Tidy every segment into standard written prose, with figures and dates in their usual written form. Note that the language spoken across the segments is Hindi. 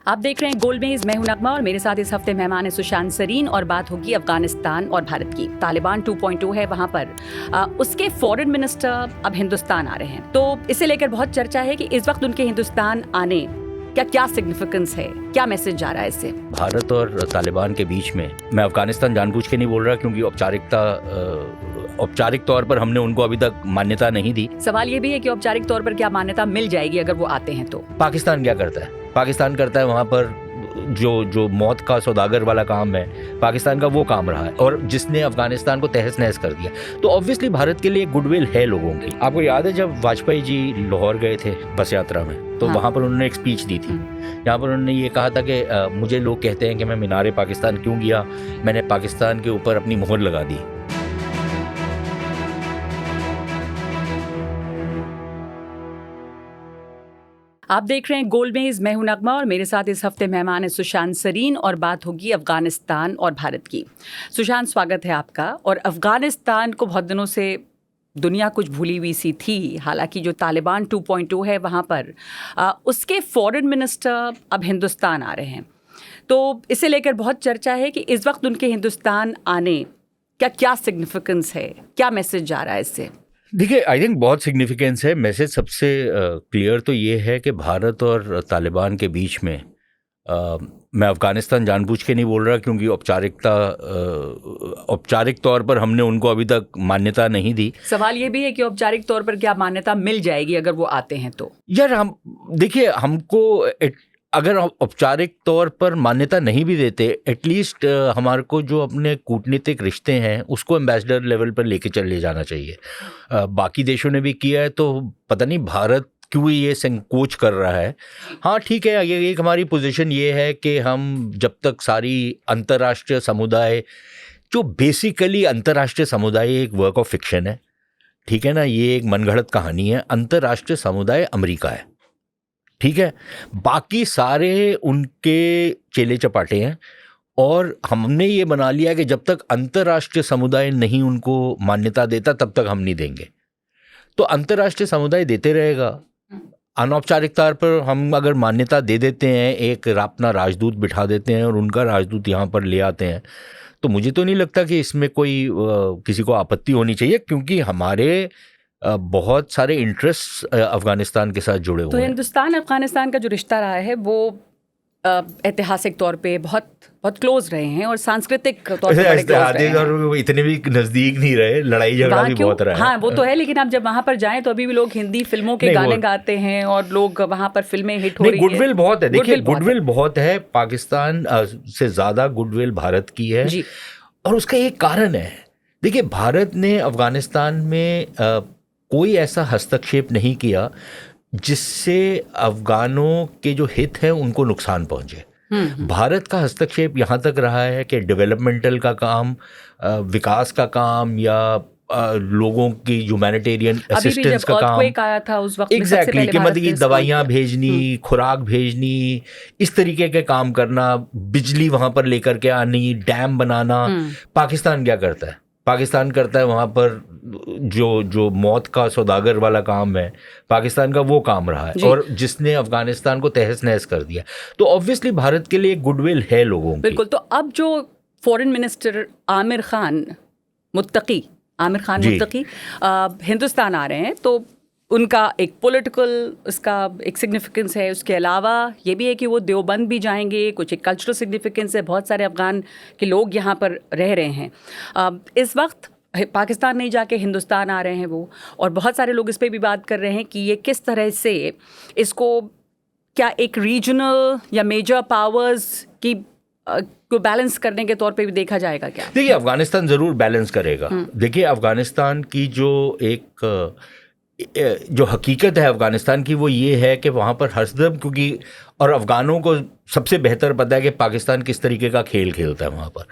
आप देख रहे हैं गोल्ड मेज, मैं हूं नगमा और मेरे साथ इस हफ्ते मेहमान है सुशांत सरीन और बात होगी अफगानिस्तान और भारत की। तालिबान 2.0 है वहां पर, उसके फॉरेन मिनिस्टर अब हिंदुस्तान आ रहे हैं, तो इसे लेकर बहुत चर्चा है कि इस वक्त उनके हिंदुस्तान आने क्या सिग्निफिकेंस है, क्या मैसेज जा रहा है इससे। भारत और तालिबान के बीच में, मैं अफगानिस्तान जानबूझ के नहीं बोल रहा क्योंकि औपचारिक तौर पर हमने उनको अभी तक मान्यता नहीं दी। सवाल ये भी है कि औपचारिक तौर पर क्या मान्यता मिल जाएगी अगर वो आते हैं तो। पाकिस्तान क्या करता है? पाकिस्तान करता है वहाँ पर जो मौत का सौदागर वाला काम है, पाकिस्तान का वो काम रहा है, और जिसने अफगानिस्तान को तहस नहस कर दिया। तो ऑब्वियसली भारत के लिए गुडविल है लोगों की। आपको याद है जब वाजपेयी जी लाहौर गए थे बस यात्रा में, तो वहाँ पर उन्होंने एक स्पीच दी थी जहाँ पर उन्होंने ये कहा था कि मुझे लोग कहते हैं कि मैं मीनारे पाकिस्तान क्यों गया, मैंने पाकिस्तान के ऊपर अपनी मोहर लगा दी। आप देख रहे हैं गोल्ड मेज, मैं हूं नगमा और मेरे साथ इस हफ्ते मेहमान है सुशांत सरीन और बात होगी अफगानिस्तान और भारत की। सुशांत, स्वागत है आपका। और अफगानिस्तान को बहुत दिनों से दुनिया कुछ भूली हुई सी थी, हालांकि जो तालिबान 2.0 है वहाँ पर उसके फॉरेन मिनिस्टर अब हिंदुस्तान आ रहे हैं, तो इसे लेकर बहुत चर्चा है कि इस वक्त उनके हिंदुस्तान आने क्या सिग्निफिकेंस है, क्या मैसेज जा रहा है इससे। देखिए, आई थिंक बहुत सिग्निफिकेंस है। मैसेज सबसे क्लियर तो ये है कि भारत और तालिबान के बीच में, मैं अफगानिस्तान जानबूझ के नहीं बोल रहा क्योंकि औपचारिक तौर पर हमने उनको अभी तक मान्यता नहीं दी। सवाल ये भी है कि औपचारिक तौर पर क्या मान्यता मिल जाएगी अगर वो आते हैं तो। यार देखिए, हमको अगर औपचारिक तौर पर मान्यता नहीं भी देते, एटलीस्ट हमारे को जो अपने कूटनीतिक रिश्ते हैं उसको एम्बेसडर लेवल पर लेके चले जाना चाहिए। बाकी देशों ने भी किया है, तो पता नहीं भारत क्यों ये संकोच कर रहा है। हाँ ठीक है, ये एक हमारी पोजीशन ये है कि हम जब तक सारी अंतर्राष्ट्रीय समुदाय, जो बेसिकली अंतर्राष्ट्रीय समुदाय एक वर्क ऑफ फिक्शन है, ठीक है ना, ये एक मनगढ़ंत कहानी है। अंतर्राष्ट्रीय समुदाय अमेरिका है, ठीक है, बाकी सारे उनके चेले चपाटे हैं, और हमने ये बना लिया कि जब तक अंतर्राष्ट्रीय समुदाय नहीं उनको मान्यता देता तब तक हम नहीं देंगे। तो अंतर्राष्ट्रीय समुदाय देते रहेगा। अनौपचारिक तौर पर हम अगर मान्यता दे देते हैं, एक अपना राजदूत बिठा देते हैं और उनका राजदूत यहाँ पर ले आते हैं, तो मुझे तो नहीं लगता कि इसमें कोई किसी को आपत्ति होनी चाहिए, क्योंकि हमारे बहुत सारे इंटरेस्ट अफगानिस्तान के साथ जुड़े हुए हैं। तो हिंदुस्तान अफगानिस्तान का जो रिश्ता रहा है वो ऐतिहासिक तौर पे बहुत बहुत क्लोज रहे हैं और सांस्कृतिक तौर पे बड़े क्लोज रहे हैं। इतने भी नजदीक नहीं रहे, लड़ाई झगड़ा भी बहुत रहा है। हाँ वो तो है, लेकिन आप जब वहाँ पर जाएं तो अभी भी लोग हिंदी फिल्मों के गाने गाते हैं और लोग वहाँ पर फिल्में हिट हो रही हैं। गुडविल बहुत है, देखिए गुडविल बहुत है। पाकिस्तान से ज़्यादा गुडविल भारत की है जी। और उसका एक कारण है, देखिए भारत ने अफगानिस्तान में कोई ऐसा हस्तक्षेप नहीं किया जिससे अफगानों के जो हित हैं उनको नुकसान पहुंचे। भारत का हस्तक्षेप यहाँ तक रहा है कि डेवलपमेंटल का काम, विकास का काम, या लोगों की ह्यूमैनिटेरियन असिस्टेंस का काम आया था उस वक्त एग्जैक्टली कि मतलब कि दवाइयाँ भेजनी, खुराक भेजनी, इस तरीके के काम करना, बिजली वहाँ पर लेकर के आनी, डैम बनाना। पाकिस्तान क्या करता है? पाकिस्तान करता है वहाँ पर जो मौत का सौदागर वाला काम है, पाकिस्तान का वो काम रहा है, और जिसने अफगानिस्तान को तहस नहस कर दिया। तो ऑब्वियसली भारत के लिए गुडविल है लोगों की। बिल्कुल। तो अब जो फॉरेन मिनिस्टर आमिर खान मुत्तकी हिंदुस्तान आ रहे हैं, तो उनका एक पॉलिटिकल उसका एक सिग्निफिकेंस है। उसके अलावा ये भी है कि वो देवबंद भी जाएंगे, कुछ एक कल्चरल सिग्निफिकेंस है। बहुत सारे अफगान के लोग यहाँ पर रह रहे हैं। इस वक्त पाकिस्तान नहीं जाके हिंदुस्तान आ रहे हैं वो, और बहुत सारे लोग इस पे भी बात कर रहे हैं कि ये किस तरह से इसको क्या एक रीजनल या मेजर पावर्स की को बैलेंस करने के तौर पे भी देखा जाएगा क्या? देखिए, अफगानिस्तान ज़रूर बैलेंस करेगा। देखिए, अफगानिस्तान की जो हकीकत है अफगानिस्तान की, वो ये है कि वहाँ पर हरदम, क्योंकि और अफगानों को सबसे बेहतर पता है कि पाकिस्तान किस तरीके का खेल खेलता है वहाँ पर,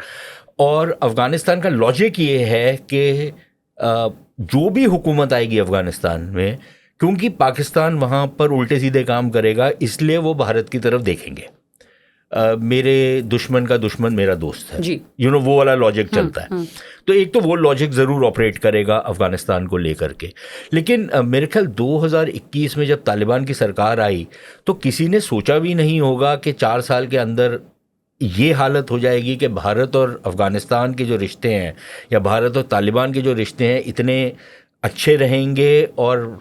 और अफगानिस्तान का लॉजिक ये है कि जो भी हुकूमत आएगी अफगानिस्तान में, क्योंकि पाकिस्तान वहाँ पर उल्टे सीधे काम करेगा, इसलिए वो भारत की तरफ देखेंगे। मेरे दुश्मन का दुश्मन मेरा दोस्त है, जी, वो वाला लॉजिक चलता है। तो एक तो वो लॉजिक ज़रूर ऑपरेट करेगा अफ़गानिस्तान को लेकर के। लेकिन मेरे ख्याल 2021 में जब तालिबान की सरकार आई तो किसी ने सोचा भी नहीं होगा कि 4 साल के अंदर ये हालत हो जाएगी कि भारत और अफ़गानिस्तान के जो रिश्ते हैं या भारत और तालिबान के जो रिश्ते हैं इतने अच्छे रहेंगे और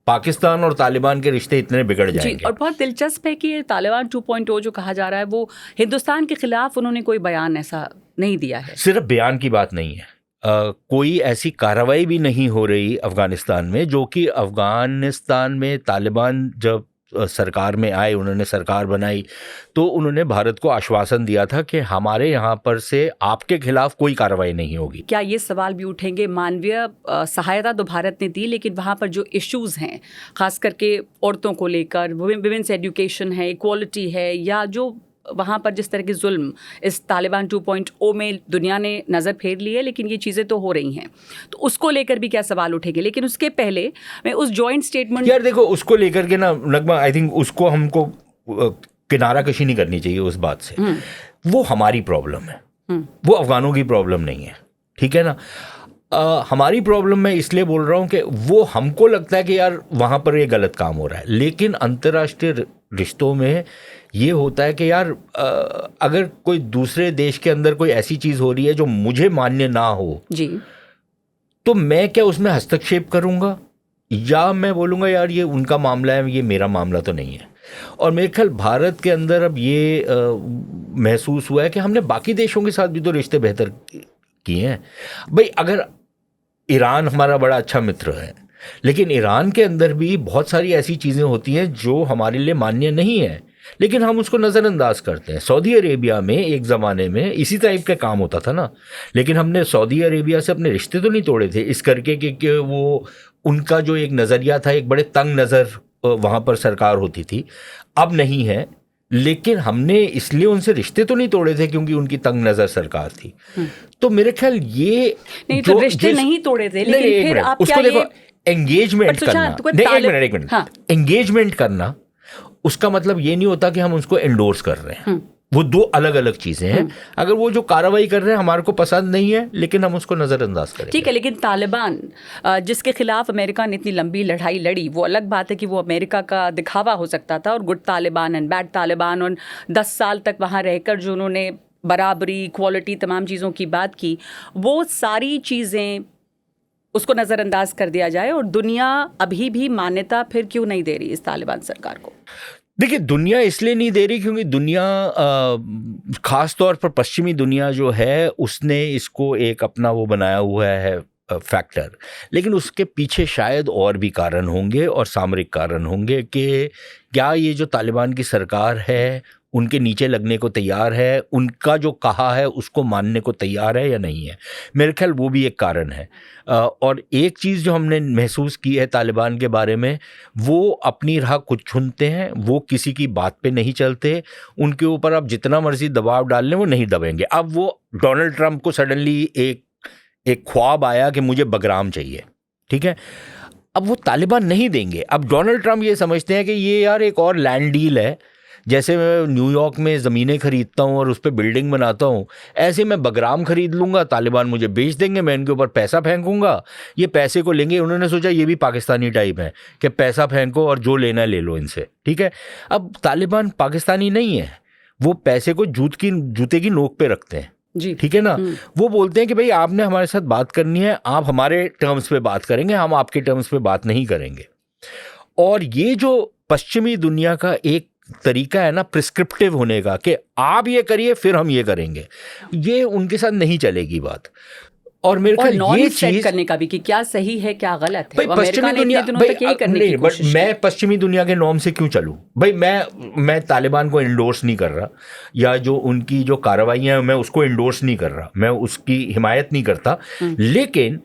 पाकिस्तान और तालिबान के रिश्ते इतने बिगड़ जाएंगे। जी, और बहुत दिलचस्प है कि ये तालिबान 2.0 जो कहा जा रहा है वो हिंदुस्तान के खिलाफ उन्होंने कोई बयान ऐसा नहीं दिया है। सिर्फ बयान की बात नहीं है, कोई ऐसी कार्रवाई भी नहीं हो रही अफ़गानिस्तान में, जो कि अफ़गानिस्तान में तालिबान जब सरकार में आए, उन्होंने सरकार बनाई तो उन्होंने भारत को आश्वासन दिया था कि हमारे यहाँ पर से आपके खिलाफ कोई कार्रवाई नहीं होगी। क्या ये सवाल भी उठेंगे, मानवीय सहायता तो भारत ने दी लेकिन वहाँ पर जो इश्यूज हैं खास करके औरतों को लेकर, विमेंस एजुकेशन है, इक्वालिटी है, या जो वहाँ पर जिस तरह की जुल्म इस तालिबान 2.0 में दुनिया ने नज़र फेर ली है, लेकिन ये चीज़ें तो हो रही हैं, तो उसको लेकर भी क्या सवाल उठेंगे। लेकिन उसके पहले मैं उस जॉइंट स्टेटमेंट, यार देखो उसको लेकर के ना नगमा, आई थिंक उसको हमको किनारा कशी नहीं करनी चाहिए उस बात से। वो हमारी प्रॉब्लम है, वो अफगानों की प्रॉब्लम नहीं है, ठीक है ना। हमारी प्रॉब्लम मैं इसलिए बोल रहा हूँ कि वो हमको लगता है कि यार वहाँ पर ये गलत काम हो रहा है, लेकिन अंतर्राष्ट्रीय रिश्तों में ये होता है कि यार अगर कोई दूसरे देश के अंदर कोई ऐसी चीज़ हो रही है जो मुझे मान्य ना हो जी, तो मैं क्या उसमें हस्तक्षेप करूँगा, या मैं बोलूँगा यार ये उनका मामला है, ये मेरा मामला तो नहीं है। और मेरे ख्याल भारत के अंदर अब ये महसूस हुआ है कि हमने बाकी देशों के साथ भी तो रिश्ते बेहतर किए हैं। भाई अगर ईरान हमारा बड़ा अच्छा मित्र है, लेकिन ईरान के अंदर भी बहुत सारी ऐसी चीज़ें होती हैं जो हमारे लिए मान्य नहीं है, लेकिन हम उसको नज़रअंदाज करते हैं। सऊदी अरेबिया में एक ज़माने में इसी टाइप का काम होता था ना, लेकिन हमने सऊदी अरेबिया से अपने रिश्ते तो नहीं तोड़े थे इस करके कि वो उनका जो एक नज़रिया था, एक बड़े तंग नज़र वहाँ पर सरकार होती थी, अब नहीं है। लेकिन हमने इसलिए उनसे रिश्ते तो नहीं तोड़े थे क्योंकि उनकी तंग नज़र सरकार थी। तो मेरे ख्याल ये नहीं, तो रिश्ते नहीं तोड़े थे, लेकिन फिर आप क्या ये एंगेजमेंट करना, एक मिनट, एंगेजमेंट करना उसका मतलब ये नहीं होता कि हम उसको एंडोर्स कर रहे हैं। वो दो अलग अलग चीजें हैं। अगर वो जो कार्रवाई कर रहे हैं हमारे को पसंद नहीं है, लेकिन हम उसको नजरअंदाज करें, ठीक है। लेकिन तालिबान जिसके खिलाफ अमेरिका ने इतनी लंबी लड़ाई लड़ी, वो अलग बात है कि वो अमेरिका का दिखावा हो सकता था, और good Taliban and bad Taliban, और 10 साल तक वहाँ रहकर जो उन्होंने बराबरी, इक्वालिटी, तमाम चीज़ों की बात की, वो सारी चीज़ें उसको नज़रअंदाज कर दिया जाए, और दुनिया अभी भी मान्यता फिर क्यों नहीं दे रही इस तालिबान सरकार को? देखिए, दुनिया इसलिए नहीं दे रही क्योंकि दुनिया ख़ास तौर पर पश्चिमी दुनिया जो है उसने इसको एक अपना वो बनाया हुआ है फैक्टर, लेकिन उसके पीछे शायद और भी कारण होंगे और सामरिक कारण होंगे कि क्या ये जो तालिबान की सरकार है उनके नीचे लगने को तैयार है, उनका जो कहा है उसको मानने को तैयार है या नहीं है। मेरे ख्याल वो भी एक कारण है। और एक चीज़ जो हमने महसूस की है तालिबान के बारे में, वो अपनी राह खुद चुनते हैं, वो किसी की बात पे नहीं चलते, उनके ऊपर आप जितना मर्जी दबाव डाल लें वो नहीं दबेंगे। अब वो डोनाल्ड ट्रंप को सडनली एक ख्वाब आया कि मुझे बगराम चाहिए, ठीक है, अब वो तालिबान नहीं देंगे। अब डोनाल्ड ट्रंप ये समझते हैं कि ये यार एक और लैंड डील है, जैसे मैं न्यूयॉर्क में ज़मीनें खरीदता हूँ और उस पर बिल्डिंग बनाता हूँ, ऐसे मैं बगराम खरीद लूँगा, तालिबान मुझे बेच देंगे, मैं इनके ऊपर पैसा फेंकूँगा, ये पैसे को लेंगे। उन्होंने सोचा ये भी पाकिस्तानी टाइप है कि पैसा फेंको और जो लेना ले लो इनसे, ठीक है। अब तालिबान पाकिस्तानी नहीं है, वो पैसे को जूते की नोक पे रखते हैं जी, ठीक है ना। वो बोलते हैं कि भाई आपने हमारे साथ बात करनी है, आप हमारे टर्म्स पे बात करेंगे, हम आपके टर्म्स पे बात नहीं करेंगे। और ये जो पश्चिमी दुनिया का एक तरीका है ना प्रिस्क्रिप्टिव होने का कि आप ये करिए फिर हम ये करेंगे, ये उनके साथ नहीं चलेगी बात। और मेरे ख्याल ये चीज करने का भी कि क्या सही है क्या गलत है, पश्चिमी दुनिया मैं पश्चिमी दुनिया के नॉर्म से क्यों चलूं भाई। मैं तालिबान को इंडोर्स नहीं कर रहा, या जो उनकी जो कार्रवाइयां मैं उसको इंडोर्स नहीं कर रहा, मैं उसकी हिमायत नहीं करता, लेकिन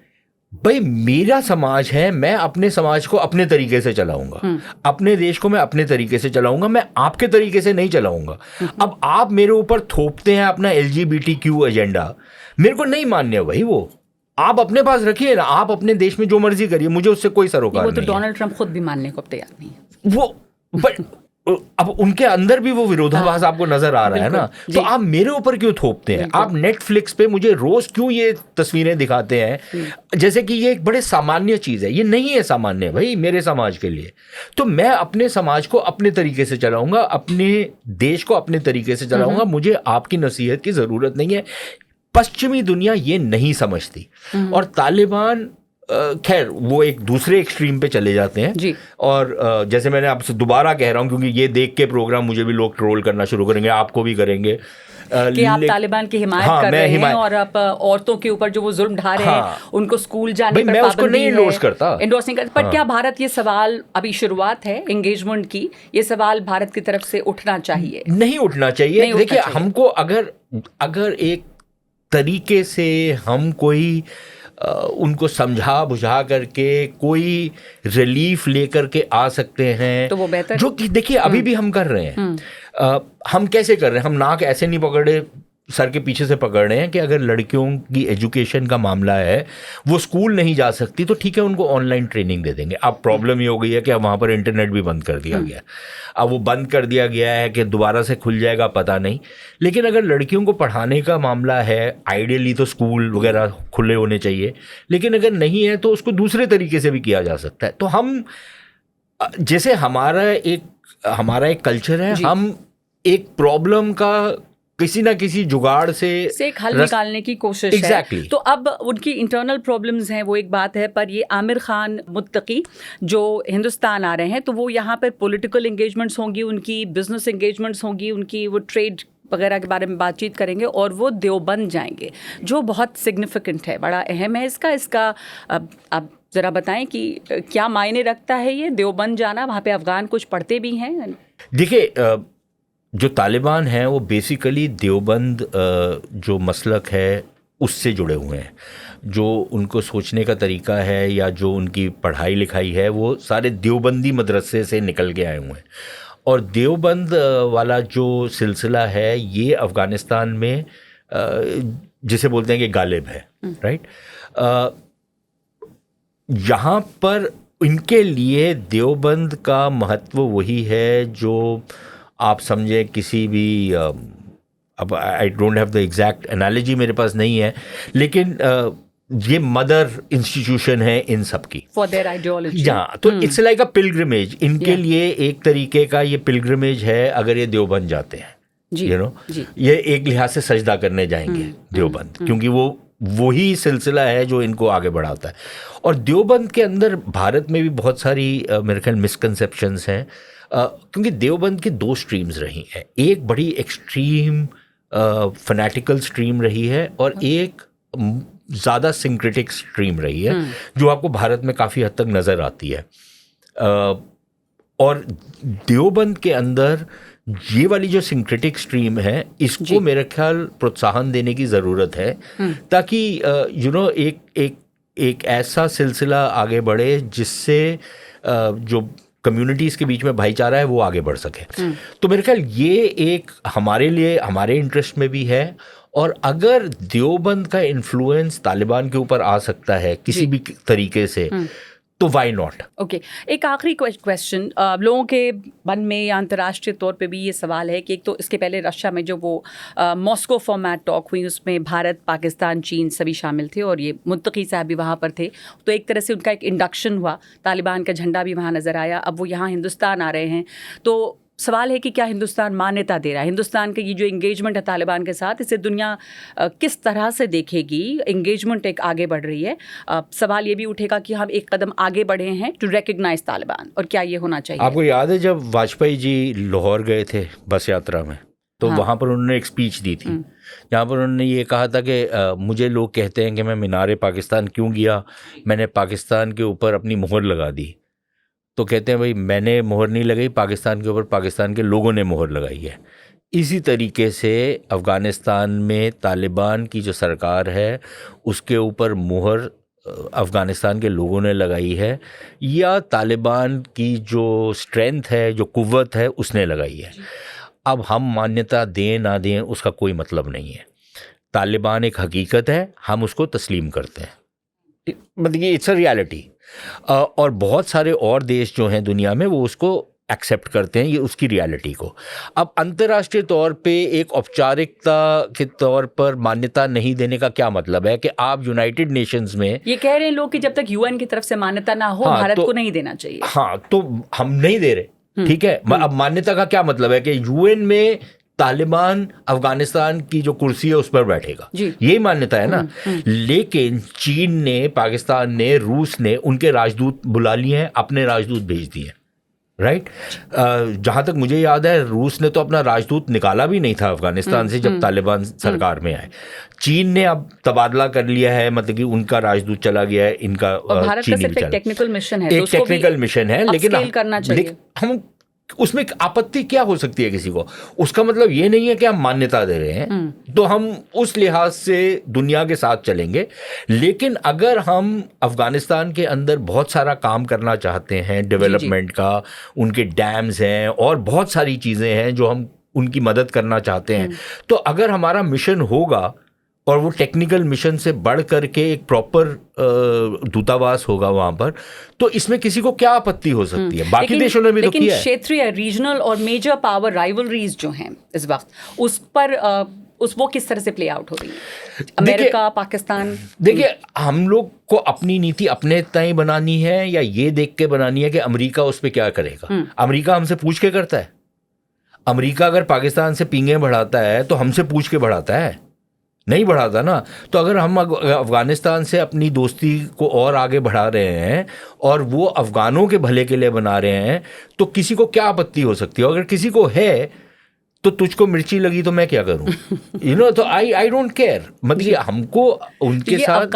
भाई मेरा समाज है, मैं अपने समाज को अपने तरीके से चलाऊंगा, अपने देश को मैं अपने तरीके से चलाऊंगा, मैं आपके तरीके से नहीं चलाऊंगा। अब आप मेरे ऊपर थोपते हैं अपना LGBTQ एजेंडा, मेरे को नहीं मान्य भाई, वो आप अपने पास रखिए ना, आप अपने देश में जो मर्जी करिए, मुझे उससे कोई सरोकार नहीं। वो तो डोनाल्ड ट्रंप खुद भी मानने को तैयार नहीं है। वो अब उनके अंदर भी वो विरोधाभास आपको नजर आ रहा है ना, तो आप मेरे ऊपर क्यों थोपते हैं? आप नेटफ्लिक्स पे मुझे रोज क्यों ये तस्वीरें दिखाते हैं जैसे कि ये एक बड़े सामान्य चीज है? ये नहीं है सामान्य भाई मेरे समाज के लिए। तो मैं अपने समाज को अपने तरीके से चलाऊंगा, अपने देश को अपने तरीके से चलाऊंगा, मुझे आपकी नसीहत की जरूरत नहीं है। पश्चिमी दुनिया ये नहीं समझती, और तालिबान खैर वो एक दूसरे एक्सट्रीम पे चले जाते हैं जी। और जैसे मैंने आपसे दोबारा कह रहा हूँ, क्योंकि ये देख के प्रोग्राम मुझे भी लोग ट्रोल करना शुरू करेंगे, आपको भी करेंगे कि आप तालिबान की हिमायत कर रहे हैं और आप औरतों के ऊपर जो वो जुल्म ढा रहे हैं, उनको स्कूल जाने पर मैं उसको नहीं इंडोर्स करता, पर क्या भारत, ये सवाल अभी शुरुआत है एंगेजमेंट की, ये सवाल भारत की तरफ से उठना चाहिए? नहीं उठना चाहिए। देखिए हमको अगर एक तरीके से हम कोई उनको समझा बुझा करके कोई रिलीफ लेकर के आ सकते हैं तो वो बेहतर, जो कि देखिए अभी भी हम कर रहे हैं। हम कैसे कर रहे हैं? हम नाक ऐसे नहीं पकड़े, सर के पीछे से पकड़ रहे हैं कि अगर लड़कियों की एजुकेशन का मामला है, वो स्कूल नहीं जा सकती, तो ठीक है उनको ऑनलाइन ट्रेनिंग दे देंगे। अब प्रॉब्लम ये हो गई है कि अब वहाँ पर इंटरनेट भी बंद कर दिया गया। अब वो बंद कर दिया गया है कि दोबारा से खुल जाएगा पता नहीं, लेकिन अगर लड़कियों को पढ़ाने का मामला है, आइडियली तो स्कूल वगैरह खुले होने चाहिए, लेकिन अगर नहीं है तो उसको दूसरे तरीके से भी किया जा सकता है। तो हम जैसे हमारा एक कल्चर है, हम एक प्रॉब्लम का किसी ना किसी जुगाड़ से एक हल निकालने की कोशिश है। तो अब उनकी इंटरनल प्रॉब्लम्स हैं, वो एक बात है, पर ये आमिर खान मुत्तकी जो हिंदुस्तान आ रहे हैं, तो वो यहाँ पर पॉलिटिकल एंगेजमेंट्स होंगी, उनकी बिजनेस एंगेजमेंट्स होंगी, उनकी वो ट्रेड वगैरह के बारे में बातचीत करेंगे, और वो देवबंद जाएंगे, जो बहुत सिग्निफिकेंट है, बड़ा अहम है। इसका अब ज़रा बताएं कि क्या मायने रखता है ये देवबंद जाना? वहाँ पे अफगान कुछ पढ़ते भी हैं। देखिए जो तालिबान हैं वो बेसिकली देवबंद जो मसलक है उससे जुड़े हुए हैं। जो उनको सोचने का तरीका है या जो उनकी पढ़ाई लिखाई है, वो सारे देवबंदी मदरसे से निकल के आए हुए हैं। और देवबंद वाला जो सिलसिला है ये अफ़गानिस्तान में जिसे बोलते हैं कि गालिब है, राइट। यहाँ पर इनके लिए देवबंद का महत्व वही है जो आप समझे किसी भी अब I don't have the exact analogy मेरे पास नहीं है, लेकिन ये मदर इंस्टीट्यूशन है इन सब की फॉर देयर आइडियोलॉजी। हाँ, तो इट्स लाइक अ पिलग्रिमेज इनके लिए, एक तरीके का ये पिलग्रिमेज है अगर ये देवबंद जाते हैं, यू नो, ये एक लिहाज से सजदा करने जाएंगे देवबंद, क्योंकि वो वही सिलसिला है जो इनको आगे बढ़ाता है। और देवबंद के अंदर भारत में भी बहुत सारी मेरे ख्याल मिसकंसेप्शंस हैं, क्योंकि देवबंद की दो स्ट्रीम्स रही हैं। एक बड़ी एक्सट्रीम फैनेटिकल स्ट्रीम रही है और एक ज़्यादा सिंक्रेटिक स्ट्रीम रही है, जो आपको भारत में काफ़ी हद तक नज़र आती है। और देवबंद के अंदर ये वाली जो सिंक्रेटिक स्ट्रीम है, इसको मेरे ख्याल प्रोत्साहन देने की ज़रूरत है, ताकि यू नो एक ऐसा सिलसिला आगे बढ़े जिससे जो कम्युनिटीज़ के बीच में भाईचारा है वो आगे बढ़ सके। तो मेरे ख्याल ये एक हमारे लिए, हमारे इंटरेस्ट में भी है। और अगर देवबंद का इन्फ्लुएंस तालिबान के ऊपर आ सकता है किसी भी तरीके से, तो वाई नॉट। ओके, एक आखिरी क्वेश्चन, लोगों के मन में या अंतर्राष्ट्रीय तौर पे भी ये सवाल है कि एक तो इसके पहले रशिया में जो वो मॉस्को फॉर्मेट टॉक हुई, उसमें भारत, पाकिस्तान, चीन सभी शामिल थे और ये मुत्तकी साहब भी वहाँ पर थे, तो एक तरह से उनका एक इंडक्शन हुआ, तालिबान का झंडा भी वहाँ नज़र आया। अब वो यहाँ हिंदुस्तान आ रहे हैं, तो सवाल है कि क्या हिंदुस्तान मान्यता दे रहा है? हिंदुस्तान की ये जो एंगेजमेंट है तालिबान के साथ, इसे दुनिया किस तरह से देखेगी? एंगेजमेंट एक आगे बढ़ रही है, सवाल ये भी उठेगा कि हम एक कदम आगे बढ़े हैं टू रिकग्नाइज तालिबान, और क्या ये होना चाहिए? आपको याद है जब वाजपेयी जी लाहौर गए थे बस यात्रा में, तो वहाँ पर उन्होंने एक स्पीच दी थी जहाँ पर उन्होंने ये कहा था कि मुझे लोग कहते हैं कि मैं मीनारे पाकिस्तान क्यों गया, मैंने पाकिस्तान के ऊपर अपनी मोहर लगा दी। तो कहते हैं भाई मैंने मोहर नहीं लगाई, पाकिस्तान के ऊपर पाकिस्तान के लोगों ने मोहर लगाई है। इसी तरीके से अफ़गानिस्तान में तालिबान की जो सरकार है उसके ऊपर मोहर अफ़गानिस्तान के लोगों ने लगाई है, या तालिबान की जो स्ट्रेंथ है, जो कुव्वत है, उसने लगाई है। अब हम मान्यता दें ना दें उसका कोई मतलब नहीं है। तालिबान एक हकीकत है, हम उसको तस्लीम करते हैं, मतलब ये इट्स अ रियलिटी। और बहुत सारे और देश जो हैं दुनिया में वो उसको एक्सेप्ट करते हैं ये उसकी रियलिटी को। अब अंतर्राष्ट्रीय तौर पे एक औपचारिकता के तौर पर मान्यता नहीं देने का क्या मतलब है कि आप यूनाइटेड नेशंस में ये कह रहे हैं लोग कि जब तक यूएन की तरफ से मान्यता ना हो भारत को नहीं देना चाहिए। हाँ, तो हम नहीं दे रहे, ठीक है। अब मान्यता का क्या मतलब है कि यूएन में तालिबान अफगानिस्तान की जो कुर्सी है उस पर बैठेगा, यही मान्यता है ना। लेकिन चीन ने, पाकिस्तान ने, रूस ने उनके राजदूत बुला लिए हैं, अपने राजदूत भेज दिए, राइट। जहाँ तक मुझे याद है रूस ने तो अपना राजदूत निकाला भी नहीं था अफगानिस्तान से जब तालिबान सरकार में आए। चीन ने अब तबादला कर लिया है, मतलब कि उनका राजदूत चला गया है, इनका भारत का सिर्फ एक टेक्निकल मिशन है, एक टेक्निकल मिशन है, लेकिन हम उसमें आपत्ति क्या हो सकती है किसी को? उसका मतलब ये नहीं है कि हम मान्यता दे रहे हैं, तो हम उस लिहाज से दुनिया के साथ चलेंगे। लेकिन अगर हम अफगानिस्तान के अंदर बहुत सारा काम करना चाहते हैं डेवलपमेंट का, उनके डैम्स हैं और बहुत सारी चीज़ें हैं जो हम उनकी मदद करना चाहते हैं, तो अगर हमारा मिशन होगा और वो टेक्निकल मिशन से बढ़ करके एक प्रॉपर दूतावास होगा वहां पर, तो इसमें किसी को क्या आपत्ति हो सकती है? बाकी देशों ने भी तो किया है। लेकिन क्षेत्रीय, रीजनल और मेजर पावर राइवलरीज जो हैं इस वक्त, उस पर वो किस तरह से प्ले आउट हो रही है? अमेरिका, पाकिस्तान। देखिए, हम लोग को अपनी नीति अपने तय बनानी है या ये देख के बनानी है कि अमेरिका उस पर क्या करेगा? अमेरिका हमसे पूछ के करता है। अमेरिका अगर पाकिस्तान से पींगे बढ़ाता है तो हमसे पूछ के बढ़ाता है? नहीं बढ़ाता ना। तो अगर हम अफगानिस्तान से अपनी दोस्ती को और आगे बढ़ा रहे हैं और वो अफगानों के भले के लिए बना रहे हैं, तो किसी को क्या आपत्ति हो सकती है? अगर किसी को है तो तुझको मिर्ची लगी तो मैं क्या करूं? तो आई डोंट केयर। मतलब हमको उनके साथ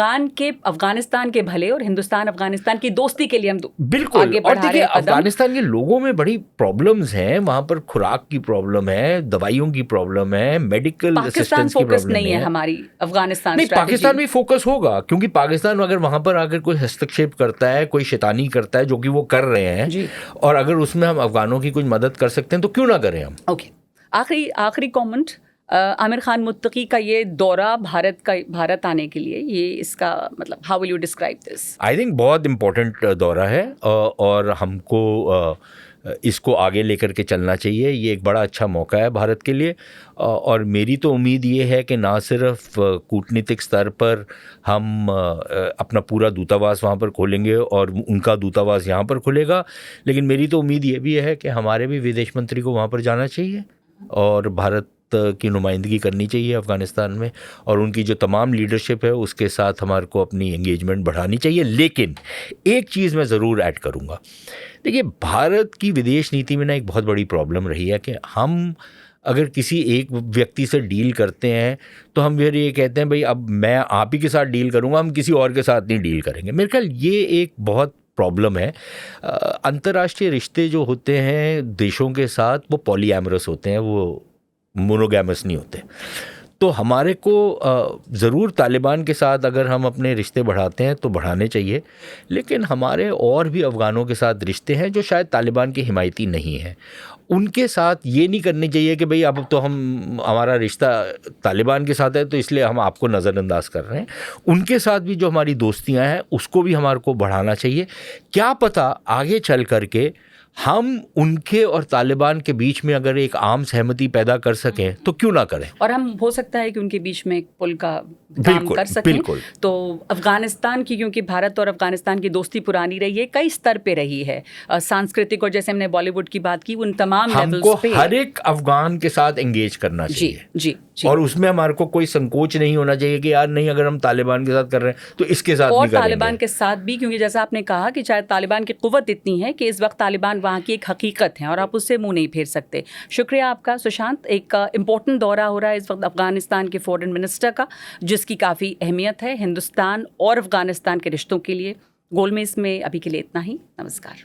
अफगानिस्तान के भले और हिंदुस्तान अफगानिस्तान की दोस्ती के लिए हम बिल्कुल आगे बढ़ा रहे हैं। अफगानिस्तान के लोगों में बड़ी प्रॉब्लम्स हैं, वहां पर खुराक की प्रॉब्लम है, दवाइयों की प्रॉब्लम है, मेडिकल असिस्टेंस की प्रॉब्लम नहीं है हमारी अफगानिस्तान। नहीं, पाकिस्तान भी फोकस होगा, क्योंकि पाकिस्तान अगर वहां पर आकर कोई हस्तक्षेप करता है, कोई शैतानी करता है, जो कि वो कर रहे हैं, और अगर उसमें हम अफगानों की कुछ मदद कर सकते हैं तो क्यों ना करें हम। ओके, आखिरी कमेंट, आमिर खान मुत्तकी का ये दौरा भारत आने के लिए, ये इसका मतलब how will you describe this? I think बहुत इम्पोर्टेंट दौरा है और हमको इसको आगे लेकर के चलना चाहिए। ये एक बड़ा अच्छा मौका है भारत के लिए, और मेरी तो उम्मीद ये है कि ना सिर्फ कूटनीतिक स्तर पर हम अपना पूरा दूतावास वहाँ पर खोलेंगे और उनका दूतावास यहाँ पर खुलेगा, लेकिन मेरी तो उम्मीद ये भी है कि हमारे भी विदेश मंत्री को वहाँ पर जाना चाहिए और भारत की नुमाइंदगी करनी चाहिए अफ़गानिस्तान में, और उनकी जो तमाम लीडरशिप है उसके साथ हमारे को अपनी एंगेजमेंट बढ़ानी चाहिए। लेकिन एक चीज़ मैं ज़रूर ऐड करूँगा। देखिए, भारत की विदेश नीति में ना एक बहुत बड़ी प्रॉब्लम रही है कि हम अगर किसी एक व्यक्ति से डील करते हैं तो हम फिर ये कहते हैं भाई अब मैं आप ही के साथ डील करूँगा, हम किसी और के साथ नहीं डील करेंगे। मेरे ख्याल ये एक बहुत प्रॉब्लम है। अंतर्राष्ट्रीय रिश्ते जो होते हैं देशों के साथ वो पॉलीएमरस होते हैं, वो मोनोगैमस नहीं होते। तो हमारे को ज़रूर तालिबान के साथ अगर हम अपने रिश्ते बढ़ाते हैं तो बढ़ाने चाहिए, लेकिन हमारे और भी अफ़गानों के साथ रिश्ते हैं जो शायद तालिबान के हिमायती नहीं हैं। उनके साथ ये नहीं करनी चाहिए कि भाई अब तो हमारा रिश्ता तालिबान के साथ है तो इसलिए हम आपको नज़रअंदाज कर रहे हैं। उनके साथ भी जो हमारी दोस्तियां हैं उसको भी हमारे को बढ़ाना चाहिए। क्या पता आगे चल करके हम उनके और तालिबान के बीच में अगर एक आम सहमति पैदा कर सकें तो क्यों ना करें, और हम हो सकता है कि उनके बीच में एक पुल का काम कर सकें। बिल्कुल। तो अफगानिस्तान की, क्योंकि भारत और अफगानिस्तान की दोस्ती पुरानी रही है, कई स्तर पे रही है, सांस्कृतिक और जैसे हमने बॉलीवुड की बात की, उन तमाम लेवल्स पे हर एक अफगान के साथ एंगेज करना चाहिए। जी। और उसमें हमारे को कोई संकोच नहीं होना चाहिए कि यार नहीं, अगर हम तालिबान के साथ कर रहे हैं तो इसके साथ और भी करेंगे। तालिबान के साथ भी, क्योंकि जैसा आपने कहा कि शायद तालिबान की कुव्वत इतनी है कि इस वक्त तालिबान वहाँ की एक हकीकत है और आप उससे मुंह नहीं फेर सकते। शुक्रिया आपका सुशांत। एक इम्पोर्टेंट दौरा हो रहा है इस वक्त अफगानिस्तान के फॉरेन मिनिस्टर का, जिसकी काफ़ी अहमियत है हिंदुस्तान और अफगानिस्तान के रिश्तों के लिए। गोलमेज़ में अभी के लिए इतना ही। नमस्कार।